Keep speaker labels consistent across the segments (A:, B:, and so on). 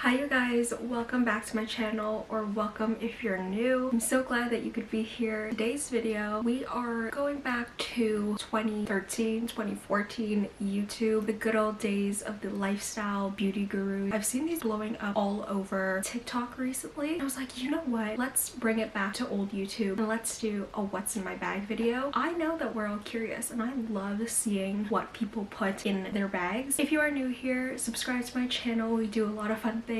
A: Hi you guys, welcome back to my channel, or welcome if you're new. I'm so glad that you could be here. Today's video, we are going back to 2013, 2014 YouTube, the good old days of the lifestyle beauty gurus. I've seen these blowing up all over TikTok recently. I was like, you know what? Let's bring it back to old YouTube and let's do a what's in my bag video. I know that we're all curious and I love seeing what people put in their bags. If you are new here, subscribe to my channel. We do a lot of fun things.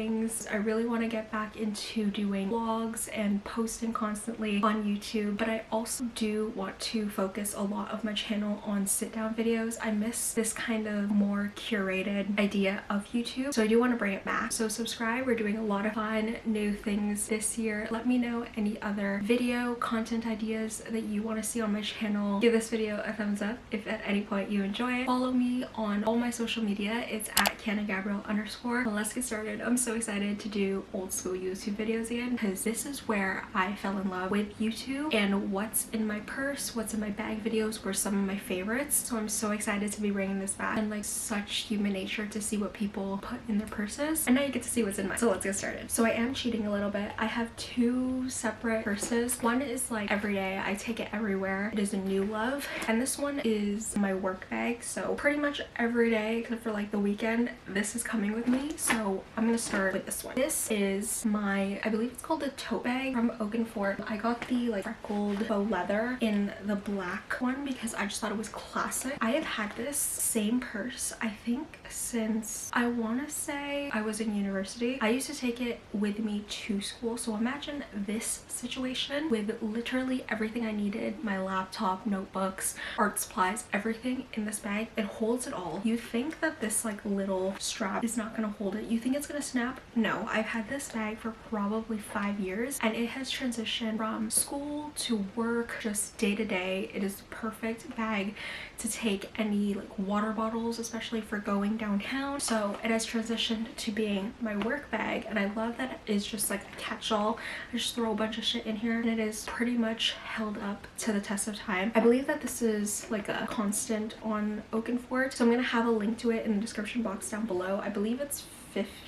A: I really want to get back into doing vlogs and posting constantly on YouTube, but I also do want to focus a lot of my channel on sit down videos. I miss this kind of more curated idea of YouTube, so I do want to bring it back. So subscribe. We're doing a lot of fun new things this year. Let me know any other video content ideas that you want to see on my channel. Give this video a thumbs up if at any point you enjoy it. Follow me on all my social media. It's at Gabrielle _. Let's get started. I'm so excited to do old school YouTube videos again because this is where I fell in love with YouTube, and what's in my purse, what's in my bag videos were some of my favorites. So I'm so excited to be bringing this back, and like such human nature to see what people put in their purses, and now you get to see what's in mine. So let's get started. So I am cheating a little bit. I have two separate purses. One is like everyday, I take it everywhere. It is a new love, and this one is my work bag. So pretty much every day except for like the weekend, this is coming with me. So I'm gonna start with this one. This is my, I believe it's called a tote bag from Oakenford. I got the like freckled faux leather in the black one because I just thought it was classic. I have had this same purse I think since I want to say I was in university. I used to take it with me to school, so imagine this situation with literally everything I needed, my laptop, notebooks, art supplies, everything in this bag. It holds it all. You think that this like little strap is not gonna hold it, you think it's gonna snap. No, I've had this bag for probably 5 years and it has transitioned from school to work, just day to day. It is the perfect bag to take any like water bottles, especially for going downtown. So it has transitioned to being my work bag, and I love that it is just like a catch-all. I just throw a bunch of shit in here and it is pretty much held up to the test of time. I believe that this is like a constant on Oakenford, so I'm gonna have a link to it in the description box down below. I believe it's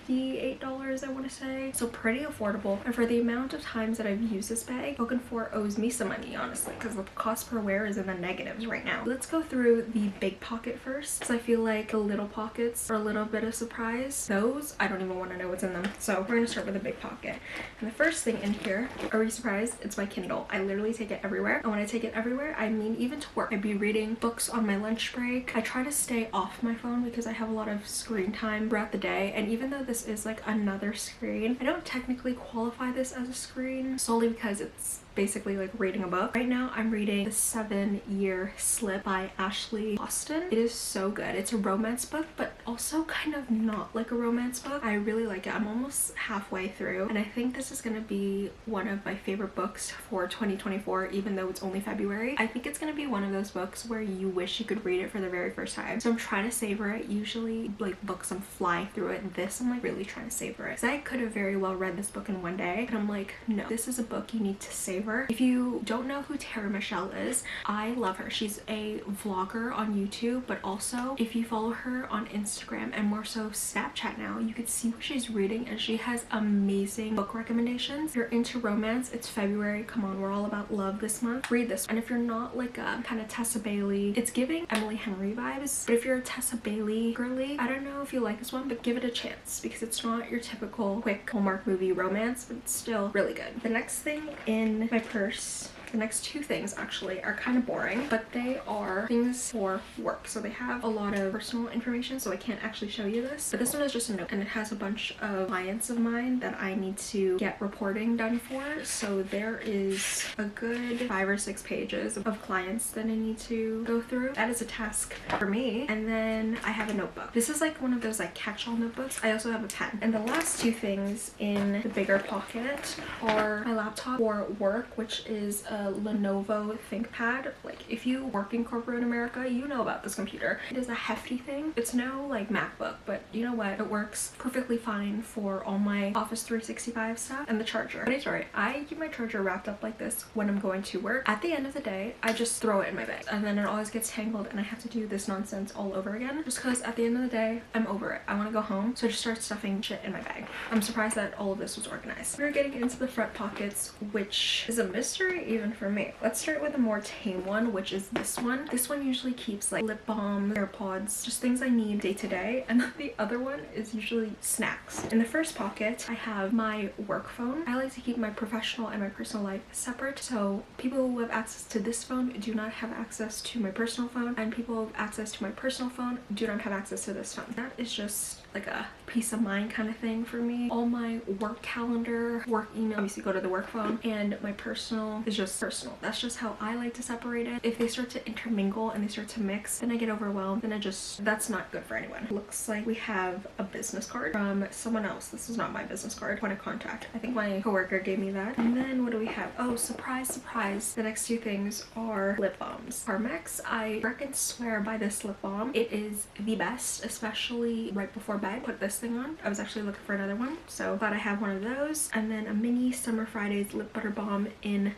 A: $58, I want to say, so pretty affordable, and for the amount of times that I've used this bag, Oakenford owes me some money, honestly, because the cost per wear is in the negatives right now. Let's go through the big pocket first, because I feel like the little pockets are a little bit of surprise. Those, I don't even want to know what's in them, so we're gonna start with the big pocket. And the first thing in here, are you surprised? It's my Kindle. I literally take it everywhere, and when I take it everywhere, I mean even to work. I'd be reading books on my lunch break. I try to stay off my phone because I have a lot of screen time throughout the day, and even though this is like another screen, I don't technically qualify this as a screen solely because it's basically like reading a book. Right now I'm reading The 7-Year Slip by Ashley Austen. It is so good. It's a romance book, but also kind of not like a romance book. I really like it. I'm almost halfway through, and I think this is gonna be one of my favorite books for 2024, even though it's only February. I think it's gonna be one of those books where you wish you could read it for the very first time. So I'm trying to savor it. Usually like books I'm flying through it, and this I'm like really trying to savor it. So I could have very well read this book in one day, but I'm like, no, this is a book you need to savor. If you don't know who Tara Michelle is, I love her. She's a vlogger on YouTube, but also if you follow her on Instagram and more so Snapchat now, you could see what she's reading, and she has amazing book recommendations. If you're into romance, it's February, come on, we're all about love this month, read this. And if you're not like a kind of Tessa Bailey, it's giving Emily Henry vibes, but if you're a Tessa Bailey girly, I don't know if you like this one, but give it a chance because it's not your typical quick Hallmark movie romance, but it's still really good. The next thing in my purse, the next two things actually are kind of boring, but they are things for work. So they have a lot of personal information, so I can't actually show you this, but this one is just a note, and it has a bunch of clients of mine that I need to get reporting done for. So there is a good 5 or 6 pages of clients that I need to go through. That is a task for me. And then I have a notebook. This is like one of those like catch-all notebooks. I also have a pen. And the last two things in the bigger pocket are my laptop for work, which is a a Lenovo ThinkPad. Like if you work in corporate America, you know about this computer. It is a hefty thing. It's no like MacBook, but you know what? It works perfectly fine for all my Office 365 stuff. And the charger. But it's alright. I keep my charger wrapped up like this when I'm going to work. At the end of the day, I just throw it in my bag. And then it always gets tangled and I have to do this nonsense all over again. Just because at the end of the day, I'm over it. I want to go home. So I just start stuffing shit in my bag. I'm surprised that all of this was organized. We're getting into the front pockets, which is a mystery even for me. Let's start with a more tame one, which is this one. This one usually keeps like lip balm, AirPods, just things I need day to day. And then the other one is usually snacks. In the first pocket, I have my work phone. I like to keep my professional and my personal life separate. So people who have access to this phone do not have access to my personal phone, and people who have access to my personal phone do not have access to this phone. That is just like a peace of mind kind of thing for me. All my work calendar, work email, obviously go to the work phone, and my personal is just personal. That's just how I like to separate it. If they start to intermingle and they start to mix, then I get overwhelmed, then that's not good for anyone. Looks like we have a business card from someone else. This is not my business card. Point of contact. I think my coworker gave me that. And then what do we have? Oh, surprise, surprise. The next two things are lip balms. Carmex, I reckon swear by this lip balm. It is the best, especially right before bed. Put this thing on. I was actually looking for another one, so glad I have one of those. And then a mini Summer Fridays lip butter balm in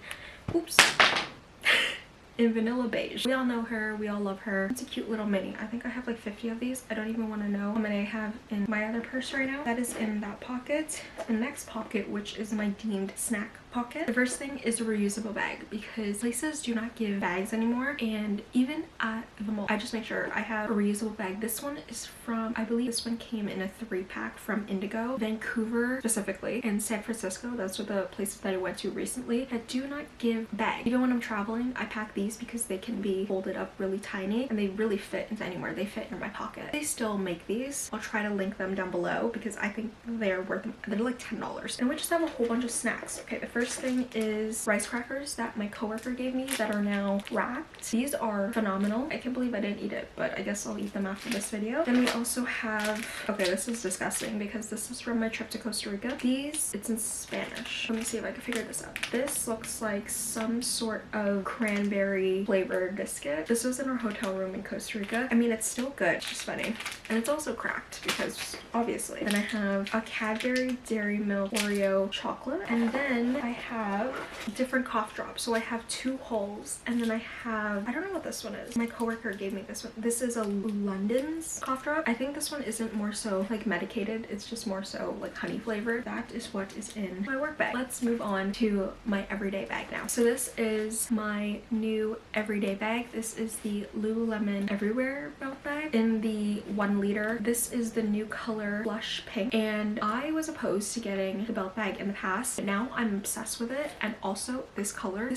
A: in vanilla beige. We all know her, we all love her. It's a cute little mini. I think I have like 50 of these. I don't even want to know how many I have in my other purse right now. That is in that pocket. The next pocket, which is my deemed snack pocket. The first thing is a reusable bag, because places do not give bags anymore, and even at the mall I just make sure I have a reusable bag. This one is from, I believe this one came in a 3-pack from Indigo. Vancouver specifically and San Francisco, those are the places that I went to recently that do not give bags. Even when I'm traveling, I pack these because they can be folded up really tiny and they really fit into anywhere. They fit in my pocket. They still make these. I'll try to link them down below because I think they're worth, they're like $10. And we just have a whole bunch of snacks. Okay, the first thing is rice crackers that my coworker gave me that are now wrapped. These are phenomenal. I can't believe I didn't eat it, but I guess I'll eat them after this video. Then we also have, okay, this is disgusting because this is from my trip to Costa Rica. These, it's in Spanish. Let me see if I can figure this out. This looks like some sort of cranberry flavored biscuit. This was in our hotel room in Costa Rica. I mean, it's still good. It's just funny. And it's also cracked because obviously. Then I have a Cadbury Dairy Milk Oreo chocolate. And then I have different cough drops. So I have 2 holes, and then I have, I don't know what this one is. My coworker gave me this one. This is a London's cough drop. I think this one isn't more so like medicated. It's just more so like honey flavored. That is what is in my work bag. Let's move on to my everyday bag now. So this is my new everyday bag. This is the Lululemon Everywhere belt bag in the 1 liter. This is the new color blush pink, and I was opposed to getting the belt bag in the past, but now I'm obsessed with it. And also this color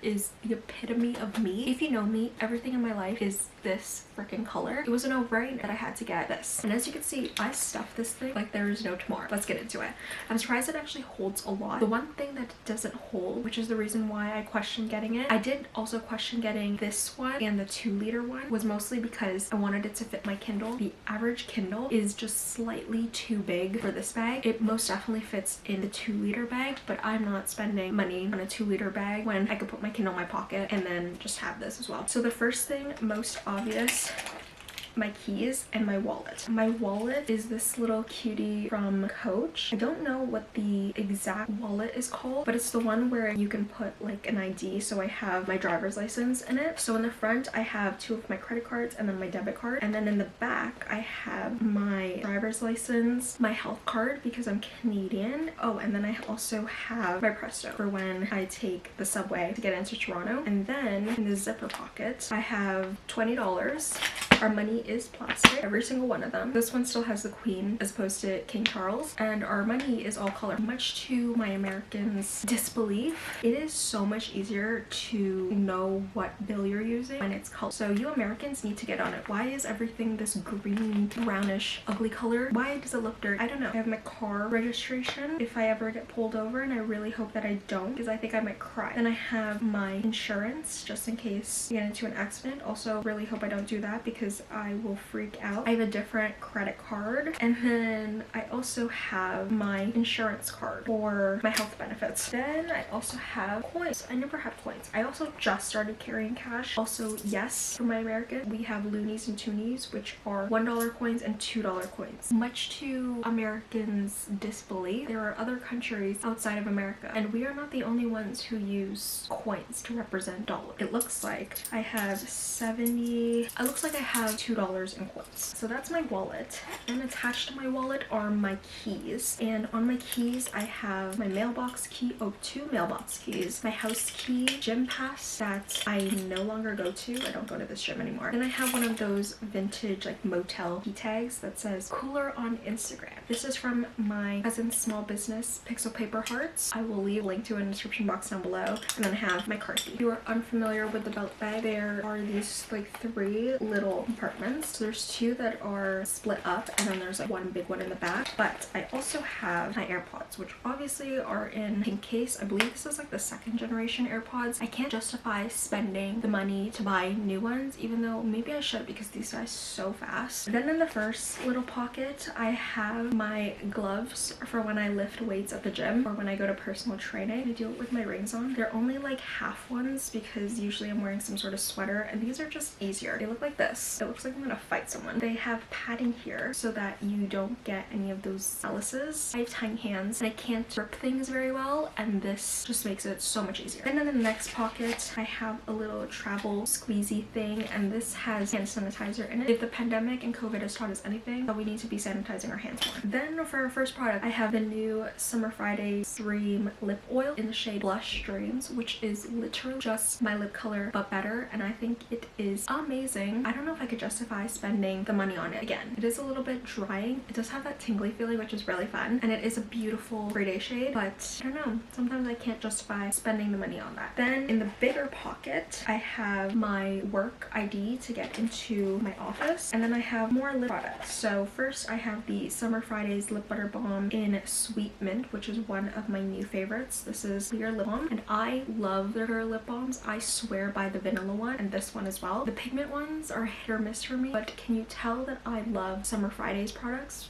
A: is the epitome of me. If you know me, everything in my life is this freaking color. It was a no-brainer that I had to get this, and as you can see, I stuffed this thing like there is no tomorrow. Let's get into it. I'm surprised it actually holds a lot. The one thing that doesn't hold, which is the reason why I questioned getting it, I did also question getting this one and the 2-liter one, was mostly because I wanted it to fit my Kindle. The average Kindle is just slightly too big for this bag. It most definitely fits in the 2-liter bag, but I'm not spending money on a 2-liter bag when I could put my Kindle in my pocket and then just have this as well. So the first thing, most obvious, my keys and my wallet. My wallet is this little cutie from Coach. I don't know what the exact wallet is called, but it's the one where you can put like an ID. So I have my driver's license in it. So in the front, I have 2 of my credit cards and then my debit card. And then in the back, I have my driver's license, my health card because I'm Canadian. Oh, and then I also have my Presto for when I take the subway to get into Toronto. And then in the zipper pocket, I have $20. Our money is plastic, every single one of them. This one still has the Queen as opposed to King Charles, and our money is all color. Much to my Americans' disbelief, it is so much easier to know what bill you're using when it's color. So you Americans need to get on it. Why is everything this green, brownish, ugly color? Why does it look dirty? I don't know. I have my car registration if I ever get pulled over, and I really hope that I don't because I think I might cry. Then I have my insurance just in case I get into an accident. Also really hope I don't do that because because I will freak out. I have a different credit card, and then I also have my insurance card for my health benefits. Then I also have coins. I never had coins. I also just started carrying cash. Also, yes, for my American, we have loonies and toonies, which are $1 coins and $2 coins. Much to Americans' disbelief, there are other countries outside of America, and we are not the only ones who use coins to represent dollars. It looks like I have 70, it looks like I have $2 in coins. So that's my wallet, and attached to my wallet are my keys, and on my keys I have my mailbox key, two mailbox keys, my house key, gym pass that I no longer go to. I don't go to this gym anymore. Then I have one of those vintage like motel key tags that says cooler on Instagram. This is from my cousin's small business, Pixel Paper Hearts. I will leave a link to it in the description box down below. And then I have my car key. If you are unfamiliar with the belt bag, there are these like 3 little compartments. So there's 2 that are split up, and then there's like one big one in the back. But I also have my AirPods, which obviously are in pink case. I believe this is like the 2nd generation AirPods. I can't justify spending the money to buy new ones, even though maybe I should, because these die so fast. Then in the first little pocket, I have my gloves for when I lift weights at the gym or when I go to personal training. I do it with my rings on. They're only like half ones because usually I'm wearing some sort of sweater, and these are just easier. They look like this. It looks like I'm gonna fight someone. They have padding here so that you don't get any of those calluses. I have tiny hands and I can't grip things very well, and this just makes it so much easier. Then in the next pocket, I have a little travel squeezy thing, and this has hand sanitizer in it. If the pandemic and COVID has taught us anything, that we need to be sanitizing our hands more. Then for our first product, I have the new Summer Fridays Dream lip oil in the shade Blush Dreams, which is literally just my lip color but better, and I think it is amazing. I don't know if I could justify spending the money on it. Again, it is a little bit drying. It does have that tingly feeling, which is really fun, and it is a beautiful everyday shade, but I don't know, sometimes I can't justify spending the money on that. Then in the bigger pocket, I have my work ID to get into my office, and then I have more lip products. So first I have the Summer Fridays Lip Butter Balm in Sweet Mint, which is one of my new favorites. This is clear lip balm, and I love their lip balms. I swear by the vanilla one and this one as well. The pigment ones are hit or miss for me, but can you tell that I love Summer Fridays products?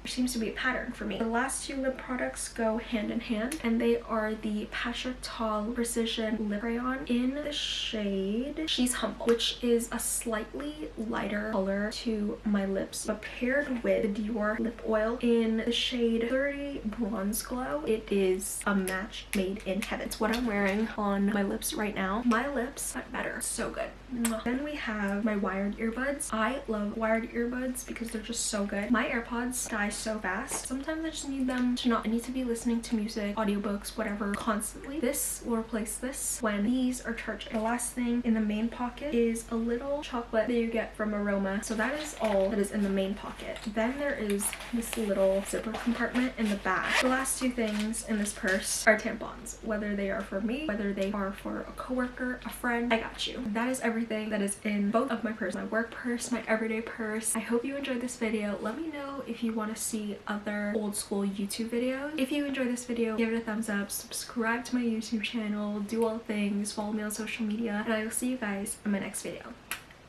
A: Seems to be a pattern for me. The last 2 lip products go hand in hand, and they are the Pasha Tall Precision Lip Crayon in the shade She's Humble, which is a slightly lighter color to my lips, but paired with the Dior lip oil in the shade 30 Bronze Glow. It is a match made in heaven. It's what I'm wearing on my lips right now. My lips got better. So good. Mwah. Then we have my wired earbuds. I love wired earbuds because they're just so good. My AirPods die so fast. Sometimes I just need them to not, I need to be listening to music, audiobooks, whatever, constantly. This will replace this when these are charging. The last thing in the main pocket is a little chocolate that you get from Aroma. So that is all that is in the main pocket. Then there is this little zipper compartment in the back. The last 2 things in this purse are tampons, whether they are for me, whether they are for a coworker, a friend. I got you. That is everything that is in both of my purses, my work purse, my everyday purse. I hope you enjoyed this video. Let me know if you want to see other old school YouTube videos. If you enjoyed this video, give it a thumbs up, subscribe to my YouTube channel, do all things, follow me on social media, and I will see you guys in my next video.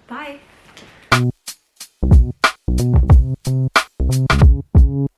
A: Bye!